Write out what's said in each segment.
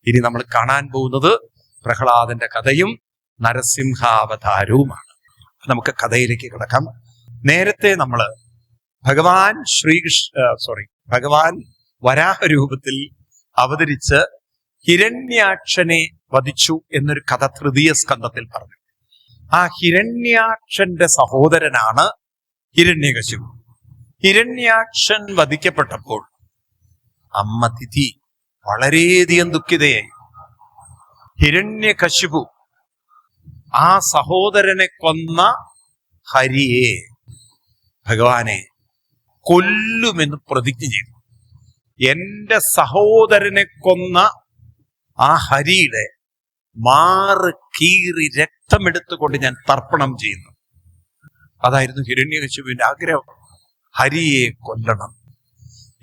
ഇനി നമ്മൾ കാണാൻ പോകുന്നത് പ്രഹ്ലാദന്റെ കഥയും നരസിംഹാവതാരവുമാണ്. നമുക്ക് കഥയിലേക്ക് കിടക്കാം. നേരത്തെ നമ്മള് ഭഗവാൻ വരാഹരൂപത്തിൽ അവതരിച്ച് ഹിരണ്യാക്ഷനെ വധിച്ചു എന്നൊരു കഥ തൃതീയ സ്കന്ധത്തിൽ പറഞ്ഞു. ആ ഹിരണ്യാക്ഷന്റെ സഹോദരനാണ് ഹിരണ്യകശിപു. ഹിരണ്യാക്ഷൻ വധിക്കപ്പെട്ടപ്പോൾ അമ്മ തിഥി വളരെയധികം ദുഃഖിതയായി. ഹിരണ്യകശിപു ആ സഹോദരനെ കൊന്ന ഹരിയെ, ഭഗവാനെ കൊല്ലുമെന്ന് പ്രതിജ്ഞ ചെയ്തു. എന്റെ സഹോദരനെ കൊന്ന ആ ഹരിയുടെ മാറ് കീറി രക്തമെടുത്തുകൊണ്ട് ഞാൻ തർപ്പണം ചെയ്യുന്നു. അതായിരുന്നു ഹിരണ്യകശിപുവിന്റെ ആഗ്രഹം. ഹരിയെ കൊല്ലണം.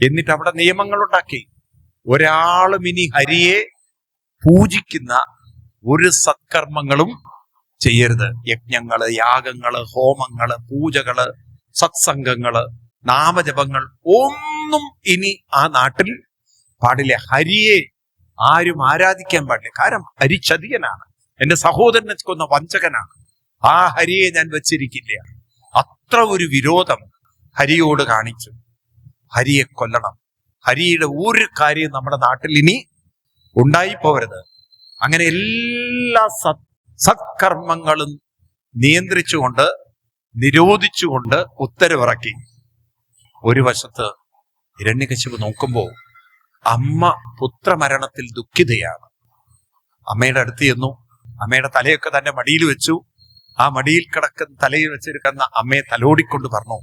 എന്നിട്ട് അവിടെ നിയമങ്ങളുണ്ടാക്കി. ഒരാളും ഇനി ഹരിയെ പൂജിക്കുന്ന ഒരു സത്കർമ്മങ്ങളും ചെയ്യരുത്. യജ്ഞങ്ങള്, യാഗങ്ങള്, ഹോമങ്ങള്, പൂജകള്, സത്സംഗങ്ങള്, നാമജപങ്ങൾ ഒന്നും ഇനി ആ നാട്ടിൽ പാടില്ല. ഹരിയെ ആരും ആരാധിക്കാൻ പാടില്ല. കാരണം ഹരി ചതിയനാണ്, എന്റെ സഹോദരനെ കൊന്ന വഞ്ചകനാണ്. ആ ഹരിയെ ഞാൻ വച്ചിരിക്കില്ല. അത്ര ഒരു വിരോധം ഹരിയോട് കാണിച്ചു. ഹരിയെ കൊല്ലണം. ഹരിയുടെ ഒരു കാര്യം നമ്മുടെ നാട്ടിൽ ഇനി ഉണ്ടായിപ്പോവരുത്. അങ്ങനെ എല്ലാ സത്കർമ്മങ്ങളും നിയന്ത്രിച്ചുകൊണ്ട്, നിരോധിച്ചുകൊണ്ട് ഉത്തരവിറക്കി. ഒരു വശത്ത് ഹിരണ്യകശിപു നോക്കുമ്പോൾ അമ്മ പുത്രമരണത്തിൽ ദുഃഖിതയാണ്. അമ്മയുടെ അടുത്ത് ചെന്നു. അമ്മയുടെ തലയൊക്കെ തന്റെ മടിയിൽ വെച്ചു. ആ മടിയിൽ തലയിൽ വെച്ചിരിക്കുന്ന അമ്മയെ തലോടിക്കൊണ്ട് പറഞ്ഞു,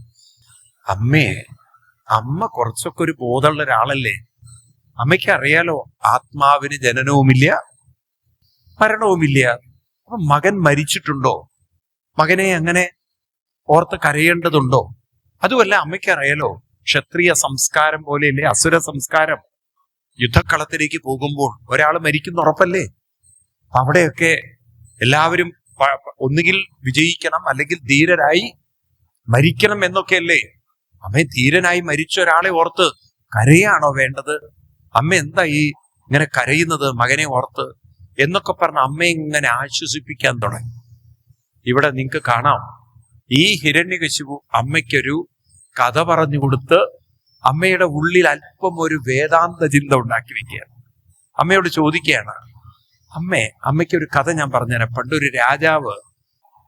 അമ്മ കുറച്ചൊക്കെ ഒരു ബോധമുള്ള ഒരാളല്ലേ. അമ്മയ്ക്ക് അറിയാലോ, ആത്മാവിന് ജനനവുമില്ല മരണവുമില്ല. അപ്പൊ മകൻ മരിച്ചിട്ടുണ്ടോ? മകനെ അങ്ങനെ ഓർത്ത് കരയേണ്ടതുണ്ടോ? അതുമല്ല, അമ്മയ്ക്ക് അറിയാലോ, ക്ഷത്രിയ സംസ്കാരം പോലെയല്ലേ അസുര സംസ്കാരം. യുദ്ധക്കളത്തിലേക്ക് പോകുമ്പോൾ ഒരാൾ മരിക്കുന്ന ഉറപ്പല്ലേ. അവിടെയൊക്കെ എല്ലാവരും ഒന്നുകിൽ വിജയിക്കണം, അല്ലെങ്കിൽ ധീരരായി മരിക്കണം എന്നൊക്കെയല്ലേ. അമ്മ ധീരനായി മരിച്ച ഒരാളെ ഓർത്ത് കരയാണോ വേണ്ടത്? അമ്മ എന്താ ഇങ്ങനെ കരയുന്നത് മകനെ ഓർത്ത് എന്നൊക്കെ പറഞ്ഞ അമ്മയെ ഇങ്ങനെ ആശ്വസിപ്പിക്കാൻ തുടങ്ങി. ഇവിടെ നിങ്ങൾക്ക് കാണാം, ഈ ഹിരണ്യകശിപു അമ്മയ്ക്കൊരു കഥ പറഞ്ഞു കൊടുത്ത് അമ്മയുടെ ഉള്ളിൽ അല്പം ഒരു വേദാന്ത ചിന്ത ഉണ്ടാക്കി വെക്കുകയാണ്. അമ്മയോട് ചോദിക്കുകയാണ്, അമ്മയ്ക്കൊരു കഥ ഞാൻ പറഞ്ഞുതരാം. പണ്ടൊരു രാജാവ്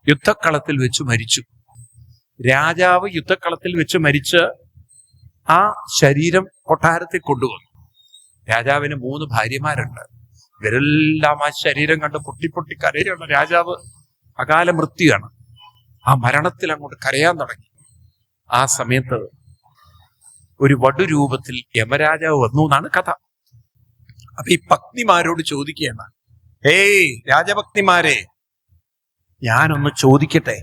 യുദ്ധക്കളത്തിൽ വെച്ച് മരിച്ചു. രാജാവ് യുദ്ധക്കളത്തിൽ വെച്ച് മരിച്ച് ആ ശരീരം കൊട്ടാരത്തിൽ കൊണ്ടുവന്നു. രാജാവിന് 3 ഭാര്യമാരുണ്ട്. ഇവരെല്ലാം ആ ശരീരം കണ്ട് പൊട്ടി കരയുള്ള രാജാവ് അകാല മൃത്യുവാണ്. ആ മരണത്തിൽ അങ്ങോട്ട് കരയാൻ തുടങ്ങി. ആ സമയത്ത് ഒരു വടുരൂപത്തിൽ യമരാജാവ് വന്നു എന്നാണ് കഥ. അപ്പൊ ഈ പത്നിമാരോട് ചോദിക്കുകയാണ്, രാജഭക്തിമാരെ, ഞാനൊന്ന് ചോദിക്കട്ടെ.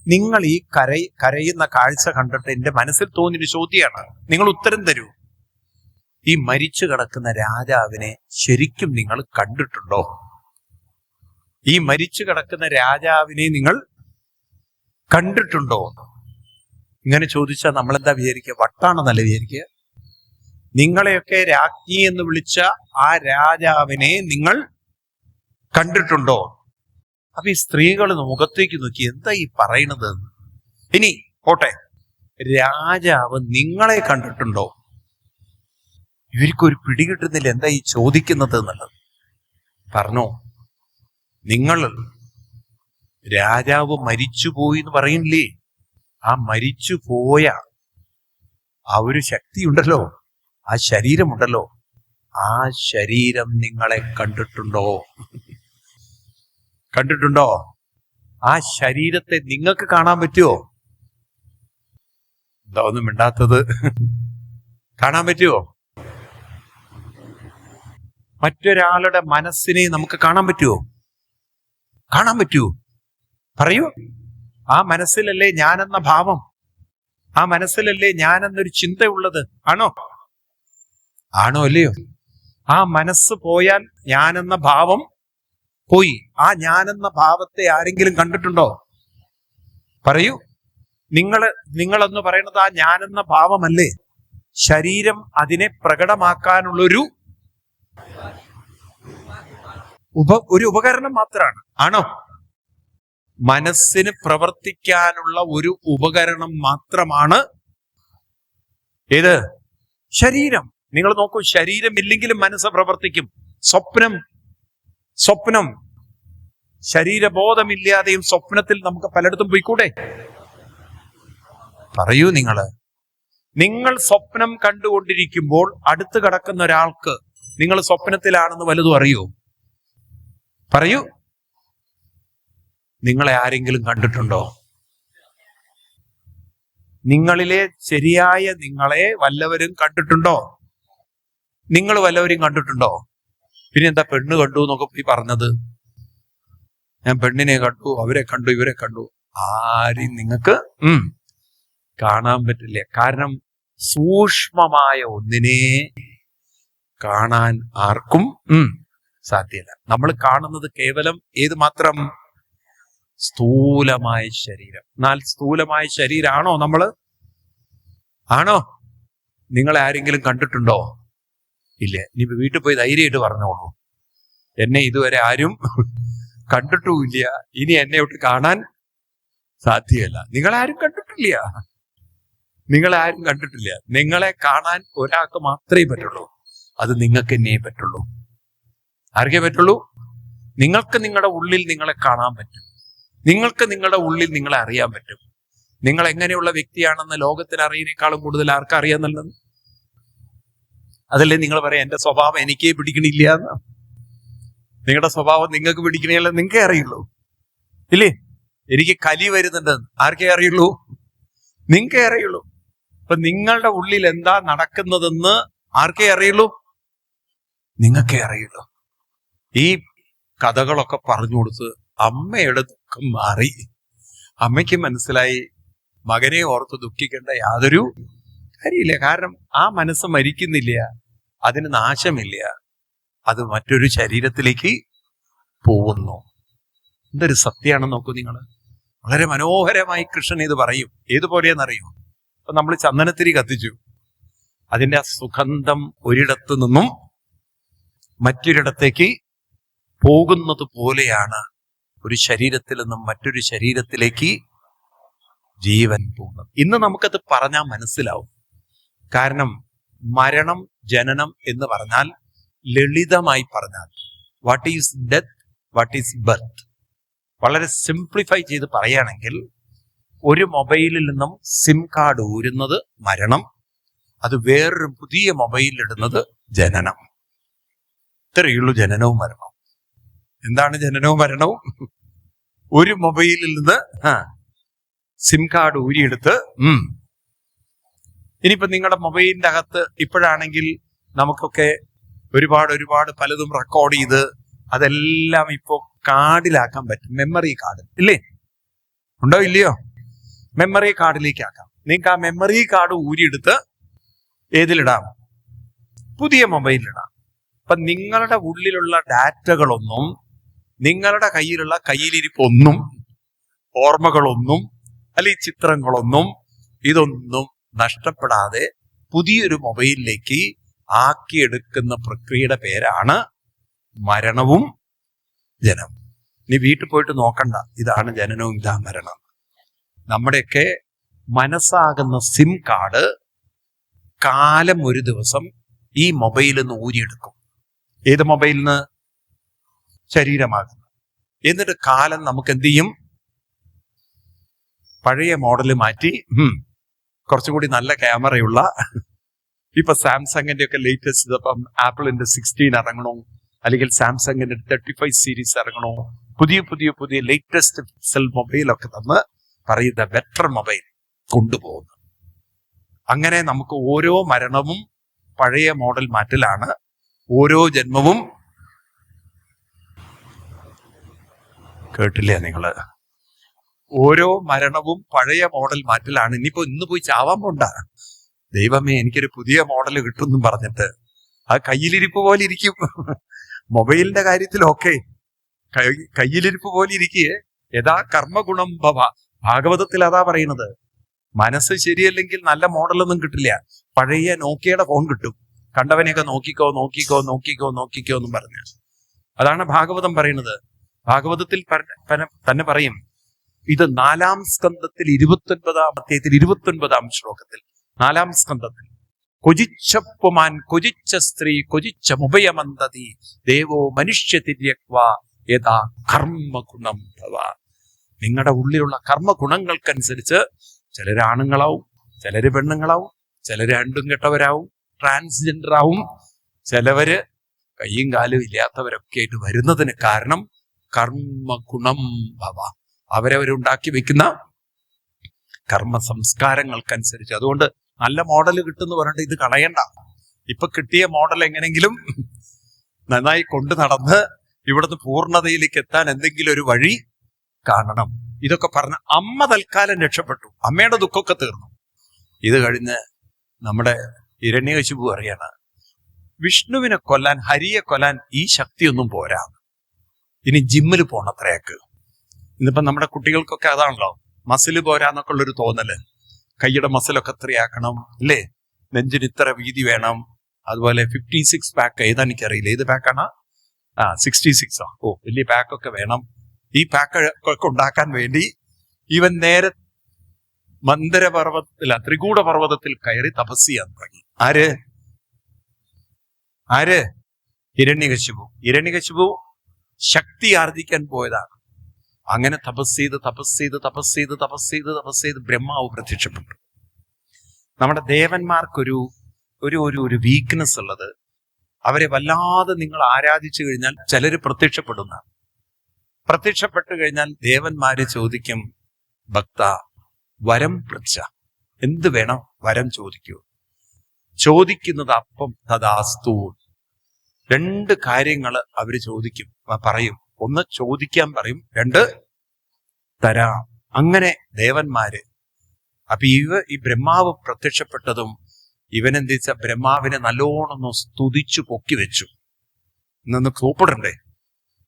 നിങ്ങൾ ഈ കരയുന്ന കാഴ്ച കണ്ടിട്ട് എന്റെ മനസ്സിൽ തോന്നിയൊരു ചോദ്യമാണ്, നിങ്ങൾ ഉത്തരം തരൂ. ഈ മരിച്ചു കിടക്കുന്ന രാജാവിനെ ശരിക്കും നിങ്ങൾ കണ്ടിട്ടുണ്ടോ? ഈ മരിച്ചു കിടക്കുന്ന രാജാവിനെ നിങ്ങൾ കണ്ടിട്ടുണ്ടോ? ഇങ്ങനെ ചോദിച്ചാൽ നമ്മളെന്താ വിചാരിക്കുക? വട്ടാണെന്നല്ല വിചാരിക്കുക. നിങ്ങളെയൊക്കെ രാജ്ഞി എന്ന് വിളിച്ച ആ രാജാവിനെ നിങ്ങൾ കണ്ടിട്ടുണ്ടോ? അപ്പൊ ഈ സ്ത്രീകൾ മുഖത്തേക്ക് നോക്കി, എന്താ ഈ പറയണത്? ഇനി പോട്ടെ, രാജാവ് നിങ്ങളെ കണ്ടിട്ടുണ്ടോ? ഇവർക്കൊരു പിടികിട്ടുന്നില്ല, എന്താ ഈ ചോദിക്കുന്നത് എന്നുള്ളത്. പറഞ്ഞോ, നിങ്ങൾ രാജാവ് മരിച്ചുപോയി എന്ന് പറയില്ലേ, ആ മരിച്ചുപോയ ആ ഒരു ശക്തിയുണ്ടല്ലോ, ആ ശരീരമുണ്ടല്ലോ, ആ ശരീരം നിങ്ങളെ കണ്ടിട്ടുണ്ടോ? കണ്ടിട്ടുണ്ടോ? ആ ശരീരത്തെ നിങ്ങൾക്ക് കാണാൻ പറ്റുമോ? എന്താ ഒന്നും മിണ്ടാത്തത്? കാണാൻ പറ്റുമോ? മറ്റൊരാളുടെ മനസ്സിനെ നമുക്ക് കാണാൻ പറ്റുമോ? കാണാൻ പറ്റുമോ? പറയൂ. ആ മനസ്സിലല്ലേ ഞാനെന്ന ഭാവം, ആ മനസ്സിലല്ലേ ഞാനെന്നൊരു ചിന്തയുള്ളത്? ആണോ അല്ലയോ? ആ മനസ്സ് പോയാൽ ഞാനെന്ന ഭാവം പോയി. ആ ഞാനെന്ന ഭാവത്തെ ആരെങ്കിലും കണ്ടിട്ടുണ്ടോ? പറയൂ. നിങ്ങളെന്ന് പറയുന്നത് ആ ഞാനെന്ന ഭാവമല്ലേ? ശരീരം അതിനെ പ്രകടമാക്കാനുള്ളൊരു ഒരു ഉപകരണം മാത്രമാണ്. ആണോ? മനസ്സിന് പ്രവർത്തിക്കാനുള്ള ഒരു ഉപകരണം മാത്രമാണ് ഏത്? ശരീരം. നിങ്ങൾ നോക്കൂ, ശരീരം ഇല്ലെങ്കിലും മനസ്സ് പ്രവർത്തിക്കും. സ്വപ്നം ശരീരബോധമില്ലാതെയും സ്വപ്നത്തിൽ നമുക്ക് പലയിടത്തും പോയിക്കൂടെ? പറയൂ. നിങ്ങൾ സ്വപ്നം കണ്ടുകൊണ്ടിരിക്കുമ്പോൾ അടുത്ത് കിടക്കുന്ന ഒരാൾക്ക് നിങ്ങൾ സ്വപ്നത്തിലാണെന്ന് വലുതും അറിയൂ? പറയൂ. നിങ്ങളെ ആരെങ്കിലും കണ്ടിട്ടുണ്ടോ? നിങ്ങളിലെ ശരിയായ നിങ്ങളെ വല്ലവരും കണ്ടിട്ടുണ്ടോ? നിങ്ങൾ വല്ലവരും കണ്ടിട്ടുണ്ടോ? പിന്നെ എന്താ പെണ്ണ് കണ്ടു എന്നൊക്കെ പോയി പറഞ്ഞത്? ഞാൻ പെണ്ണിനെ കണ്ടു, അവരെ കണ്ടു, ഇവരെ കണ്ടു. ആരും നിങ്ങൾക്ക് കാണാൻ പറ്റില്ല. കാരണം സൂക്ഷ്മമായ ഒന്നിനെ കാണാൻ ആർക്കും സാധ്യമല്ല. നമ്മൾ കാണുന്നത് കേവലം ഏത് മാത്രം? സ്ഥൂലമായ ശരീരം. എന്നാൽ സ്ഥൂലമായ ശരീരമാണോ നമ്മള്? ആണോ? നിങ്ങളെ ആരെങ്കിലും കണ്ടിട്ടുണ്ടോ? ഇല്ല. ഇനി വീട്ടിൽ പോയി ധൈര്യമായിട്ട് പറഞ്ഞോളൂ, എന്നെ ഇതുവരെ ആരും കണ്ടിട്ടുമില്ല, ഇനി എന്നെ ഒട്ട് കാണാൻ സാധ്യമല്ല. നിങ്ങളാരും കണ്ടിട്ടില്ല. നിങ്ങളെ കാണാൻ ഒരാൾക്ക് മാത്രമേ പറ്റുള്ളൂ. അത് നിങ്ങൾക്ക് തന്നെയേ പറ്റുള്ളൂ. ആർക്കേ പറ്റുള്ളൂ? നിങ്ങൾക്ക് നിങ്ങളുടെ ഉള്ളിൽ നിങ്ങളെ കാണാൻ പറ്റും. നിങ്ങൾക്ക് നിങ്ങളുടെ ഉള്ളിൽ നിങ്ങളെ അറിയാൻ പറ്റും. നിങ്ങൾ എങ്ങനെയുള്ള വ്യക്തിയാണെന്ന് ലോകത്തിന് അറിയുന്നേക്കാളും കൂടുതൽ ആർക്കറിയാന്നുള്ളത്? അതല്ലേ നിങ്ങൾ പറയാം, എന്റെ സ്വഭാവം എനിക്കേ പിടിക്കണില്ല എന്ന്. നിങ്ങളുടെ സ്വഭാവം നിങ്ങൾക്ക് പിടിക്കണില്ല, നിങ്ങൾക്കേ അറിയുള്ളൂ, ഇല്ലേ? എനിക്ക് കലി വരുന്നുണ്ടെന്ന് ആർക്കേ അറിയുള്ളൂ? നിങ്ങൾക്കേ അറിയുള്ളൂ. അപ്പൊ നിങ്ങളുടെ ഉള്ളിൽ എന്താ നടക്കുന്നതെന്ന് ആർക്കേ അറിയുള്ളൂ? നിങ്ങൾക്കേ അറിയുള്ളൂ. ഈ കഥകളൊക്കെ പറഞ്ഞു കൊടുത്ത് അമ്മയുടെ ദുഃഖം മാറി. അമ്മയ്ക്ക് മനസ്സിലായി മകനെ ഓർത്ത് ദുഃഖിക്കേണ്ട യാതൊരു കാര്യമില്ല. കാരണം ആ മനസ്സ് മരിക്കുന്നില്ല, അതിന് നാശമില്ല, അത് മറ്റൊരു ശരീരത്തിലേക്ക് പോകുന്നു. എന്തൊരു സത്യമാണെന്ന് നോക്കൂ നിങ്ങൾ. വളരെ മനോഹരമായി കൃഷ്ണൻ ഇത് പറയും. ഏതുപോലെയെന്നറിയോ? അപ്പൊ നമ്മൾ ചന്ദനത്തിരി കത്തിച്ചു, അതിന്റെ ആ സുഗന്ധം ഒരിടത്തു നിന്നും മറ്റൊരിടത്തേക്ക് പോകുന്നത് പോലെയാണ് ഒരു ശരീരത്തിൽ നിന്നും മറ്റൊരു ശരീരത്തിലേക്ക് ജീവൻ പോകുന്നത്. ഇന്ന് നമുക്കത് പറഞ്ഞാൽ മനസ്സിലാവും. കാരണം മരണം, ജനനം എന്ന് പറഞ്ഞാൽ, ലളിതമായി പറഞ്ഞാൽ, what is death, what is birth, വളരെ സിംപ്ലിഫൈ ചെയ്ത് പറയുകയാണെങ്കിൽ, ഒരു മൊബൈലിൽ നിന്നും സിം കാർഡ് ഊരുന്നത് മരണം, അത് വേറൊരു പുതിയ മൊബൈലിൽ ഇടുന്നത് ജനനം. ഇത്രയുള്ളൂ ജനനവും മരണവും. എന്താണ് ജനനവും മരണവും? ഒരു മൊബൈലിൽ നിന്ന് സിം കാർഡ് ഊരിയെടുത്ത് ഇനിയിപ്പോ നിങ്ങളുടെ മൊബൈലിന്റെ അകത്ത് ഇപ്പോഴാണെങ്കിൽ നമുക്കൊക്കെ ഒരുപാട് പലതും റെക്കോർഡ് ചെയ്ത് അതെല്ലാം ഇപ്പോ കാർഡിലാക്കാൻ പറ്റും. മെമ്മറി കാർഡ് ഇല്ലേ? ഉണ്ടോ ഇല്ലയോ? മെമ്മറി കാർഡിലേക്ക് ആക്കാം. നിങ്ങൾക്ക് ആ മെമ്മറി കാർഡ് ഊരിയെടുത്ത് ഏതിലിടാം? പുതിയ മൊബൈലിലിടാം. അപ്പൊ നിങ്ങളുടെ ഉള്ളിലുള്ള ഡാറ്റകളൊന്നും, നിങ്ങളുടെ കയ്യിലുള്ള കയ്യിലിരിപ്പൊന്നും, ഓർമ്മകളൊന്നും, അല്ലെങ്കിൽ ചിത്രങ്ങളൊന്നും, ഇതൊന്നും നഷ്ടപ്പെടാതെ പുതിയൊരു മൊബൈലിലേക്ക് ആക്കിയെടുക്കുന്ന പ്രക്രിയയുടെ പേരാണ് മരണവും ജനനവും. നീ വീട്ടിൽ പോയിട്ട് നോക്കണ്ട, ഇതാണ് ജനനവും ഇതാ മരണം. നമ്മുടെയൊക്കെ മനസ്സാകുന്ന സിം കാർഡ് കാലം ഒരു ദിവസം ഈ മൊബൈലിൽ നിന്ന് ഊരിയെടുക്കും. ഏത് മൊബൈലിൽ നിന്ന്? ശരീരമാകുന്നു. എന്നിട്ട് കാലം നമുക്ക് എന്ത് ചെയ്യും? പഴയ മോഡല് മാറ്റി കുറച്ചുകൂടി നല്ല ക്യാമറയുള്ള, ഇപ്പൊ സാംസങ്ങിന്റെ ഒക്കെ ലേറ്റസ്റ്റ്, ഇപ്പം ആപ്പിളിന്റെ 16 ഇറങ്ങണോ, അല്ലെങ്കിൽ സാംസങ്ങിന്റെ 35 സീരീസ് ഇറങ്ങണോ, പുതിയ ലേറ്റസ്റ്റ് പിക്സൽ മൊബൈലൊക്കെ തന്ന് പറയുന്ന ബെറ്റർ മൊബൈൽ കൊണ്ടുപോകുന്നു. അങ്ങനെ നമുക്ക് ഓരോ മരണവും പഴയ മോഡൽ മാറ്റലാണ്, ഓരോ ജന്മവും. കേട്ടില്ലേ നിങ്ങള്? ഓരോ മരണവും പഴയ മോഡൽ മാറ്റലാണ്. ഇനിയിപ്പോ ഇന്ന് പോയി ചാവാൻ പോണ്ട, ദൈവമേ എനിക്കൊരു പുതിയ മോഡൽ കിട്ടുമെന്നും പറഞ്ഞിട്ട് ആ കയ്യിലിരിപ്പ് പോലെ ഇരിക്കും. മൊബൈലിന്റെ കാര്യത്തിലൊക്കെ കയ്യിലിരിപ്പ് പോലെ ഇരിക്കേ. യഥാ കർമ്മഗുണം ഭവ, ഭാഗവതത്തിൽ അതാ പറയുന്നത്. മനസ്സ് ശരിയല്ലെങ്കിൽ നല്ല മോഡലൊന്നും കിട്ടില്ല. പഴയ നോക്കിയയുടെ ഫോൺ കിട്ടും. കണ്ടവനെയൊക്കെ നോക്കിക്കോ എന്നും പറഞ്ഞ് അതാണ് ഭാഗവതം പറയുന്നത്. ഭാഗവതത്തിൽ തന്നെ പറയും, ഇത് 4-ാം സ്കന്ധത്തിൽ 29-ാം അധ്യായത്തിൽ 29-ാം ശ്ലോകത്തിൽ, 4-ാം സ്കന്ധത്തിൽ, കൊജിച്ചപ്പുമാൻ കൊജിച്ച സ്ത്രീ കൊജിച്ചമുഭയമന്തതി ദേവോ മനുഷ്യതിര്യക്വാ യഥാ കർമ്മഗുണം ഭവ. നിങ്ങളുടെ ഉള്ളിലുള്ള കർമ്മഗുണങ്ങൾക്കനുസരിച്ച് ചിലര് ആണുങ്ങളാവും, ചിലര് പെണ്ണുങ്ങളാവും, ചിലര് രണ്ടും കെട്ടവരാവും, ട്രാൻസ്ജെൻഡർ ആവും, ചിലവര് കയ്യും കാലും ഇല്ലാത്തവരൊക്കെ ആയിട്ട് വരുന്നതിന് കാരണം കർമ്മഗുണം ഭവ, അവരവരുണ്ടാക്കി വെക്കുന്ന കർമ്മ സംസ്കാരങ്ങൾക്കനുസരിച്ച്. അതുകൊണ്ട് നല്ല മോഡൽ കിട്ടുമെന്ന് പറഞ്ഞിട്ട് ഇത് കളയണ്ട. ഇപ്പൊ കിട്ടിയ മോഡൽ എങ്ങനെങ്കിലും നന്നായി കൊണ്ടു നടന്ന് ഇവിടുന്ന് പൂർണ്ണതയിലേക്ക് എത്താൻ എന്തെങ്കിലും ഒരു വഴി കാണണം. ഇതൊക്കെ പറഞ്ഞ അമ്മ തൽക്കാലം രക്ഷപ്പെട്ടു, അമ്മയുടെ ദുഃഖമൊക്കെ തീർന്നു. ഇത് കഴിഞ്ഞ് നമ്മുടെ ഹിരണ്യകശിപു പറയാണ്, വിഷ്ണുവിനെ കൊല്ലാൻ, ഹരിയെ കൊല്ലാൻ ഈ ശക്തിയൊന്നും പോരാ, ഇനി ജിമ്മിൽ പോണത്രയാക്ക്. ഇന്നിപ്പോ നമ്മുടെ കുട്ടികൾക്കൊക്കെ അതാണല്ലോ, മസിൽ പോരാന്നൊക്കെ ഉള്ളൊരു തോന്നല്. കൈയുടെ മസിലൊക്കെ എത്രയാക്കണം അല്ലേ, നെഞ്ചിന് ഇത്ര വീതി വേണം. അതുപോലെ 56 പാക്ക്, ഏതാ എനിക്കറിയില്ല, ഏത് പാക്കാണ്, 66. ഓ, വലിയ പാക്കൊക്കെ വേണം. ഈ പാക്കൊക്കെ ഉണ്ടാക്കാൻ വേണ്ടി ഇവൻ നേരെ ത്രികൂട പർവ്വതത്തിൽ കയറി തപസ് ചെയ്യാൻ തുടങ്ങി. ആര്? ഹിരണ്യകശിപു ശക്തി ആർജിക്കാൻ പോയതാണ്. അങ്ങനെ തപസ് ചെയ്ത് ബ്രഹ്മാവ് പ്രത്യക്ഷപ്പെട്ടു. നമ്മുടെ ദേവന്മാർക്കൊരു ഒരു വീക്ക്നെസ് ഉള്ളത്, അവരെ വല്ലാതെ നിങ്ങൾ ആരാധിച്ചു കഴിഞ്ഞാൽ ചിലര് പ്രത്യക്ഷപ്പെട്ടു കഴിഞ്ഞാൽ ദേവന്മാര് ചോദിക്കും, ഭക്ത വരം പൃച്ഛ, എന്ത് വേണം വരം ചോദിക്കൂ. ചോദിക്കുന്നത് അപ്പം തദാസ്തു. 2 കാര്യങ്ങൾ അവര് ചോദിക്കും, പറയും. 1 ചോദിക്കാൻ പറയും, 2 തരാം. അങ്ങനെ ദേവന്മാര്. അപ്പൊ ഈ ബ്രഹ്മാവ് പ്രത്യക്ഷപ്പെട്ടതും ഇവനെന്ത് വെച്ചാൽ ബ്രഹ്മാവിനെ നല്ലോണം സ്തുതിച്ചു പൊക്കി വെച്ചു. ഇന്നൊന്ന് സോപ്പിടണ്ടേ?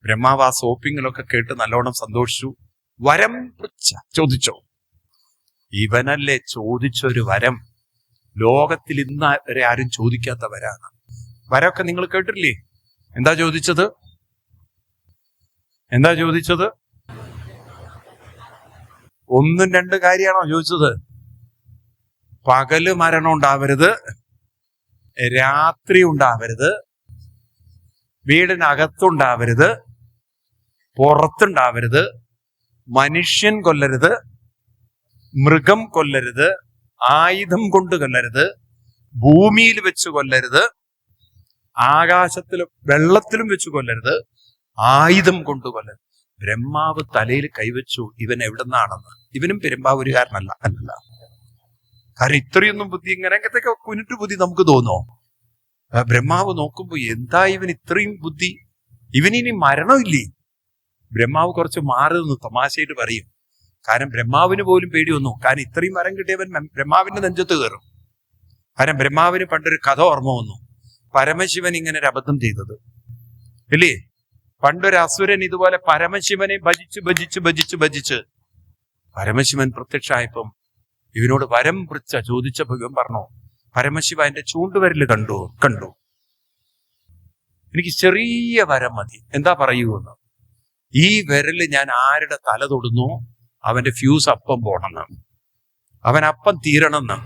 ബ്രഹ്മാവ് ആ സോപ്പിങ്ങിലൊക്കെ കേട്ട് നല്ലോണം സന്തോഷിച്ചു. വരം ചോദിച്ചോ? ഇവനല്ലേ ചോദിച്ചൊരു വരം, ലോകത്തിൽ ഇന്ന് വരെ ആരും ചോദിക്കാത്ത വരാണ്. വരമൊക്കെ നിങ്ങൾ കേട്ടില്ലേ? എന്താ ചോദിച്ചത്? 1, 2 കാര്യമാണോ ചോദിച്ചത്? പകല് മരണം ഉണ്ടാവരുത്, രാത്രി ഉണ്ടാവരുത്, വീടിനകത്തുണ്ടാവരുത്, പുറത്തുണ്ടാവരുത്, മനുഷ്യൻ കൊല്ലരുത്, മൃഗം കൊല്ലരുത്, ആയുധം കൊണ്ട് കൊല്ലരുത്, ഭൂമിയിൽ വെച്ച് കൊല്ലരുത്, ആകാശത്തിലും വെള്ളത്തിലും വെച്ച് കൊല്ലരുത്, ആയുധം കൊണ്ട് കൊല്ലരുത്. ബ്രഹ്മാവ് തലയിൽ കൈവച്ചു. ഇവൻ എവിടുന്നാണെന്ന്. ഇവനും പെരുമ്പാവൂരുകാരനല്ല. കാരണം ഇത്രയൊന്നും ബുദ്ധി, ഇങ്ങനത്തെ കുനിട്ടു ബുദ്ധി നമുക്ക് തോന്നോ? ബ്രഹ്മാവ് നോക്കുമ്പോ എന്താ ഇവൻ ഇത്രയും ബുദ്ധി, ഇവനിനി മരണമില്ലേ? ബ്രഹ്മാവ് കുറച്ച് മാറി നിന്ന് തമാശയായിട്ട് പറയും. കാരണം ബ്രഹ്മാവിന് പോലും പേടി വന്നു. കാരണം ഇത്രയും മരം കിട്ടിയവൻ ബ്രഹ്മാവിന്റെ നെഞ്ചത്ത് കയറും. കാരണം ബ്രഹ്മാവിന് പണ്ടൊരു കഥ ഓർമ്മ വന്നു. പരമശിവൻ ഇങ്ങനെ ഒരു അബദ്ധം ചെയ്തത് ഇല്ലേ? പണ്ടൊരു അസുരൻ ഇതുപോലെ പരമശിവനെ ഭജിച്ച് പരമശിവൻ പ്രത്യക്ഷമായപ്പം ഇവനോട് വരം ചോദിച്ചപ്പോ ഇവൻ പറഞ്ഞു, പരമശിവ എന്റെ ചൂണ്ടുവരല് കണ്ടു, എനിക്ക് ചെറിയ വരം മതി, എന്താ പറയൂന്ന്? ഈ വിരല് ഞാൻ ആരുടെ തല തൊടുന്നു അവന്റെ ഫ്യൂസ് അപ്പം പോണെന്ന്, അവൻ അപ്പം തീരണമെന്ന്.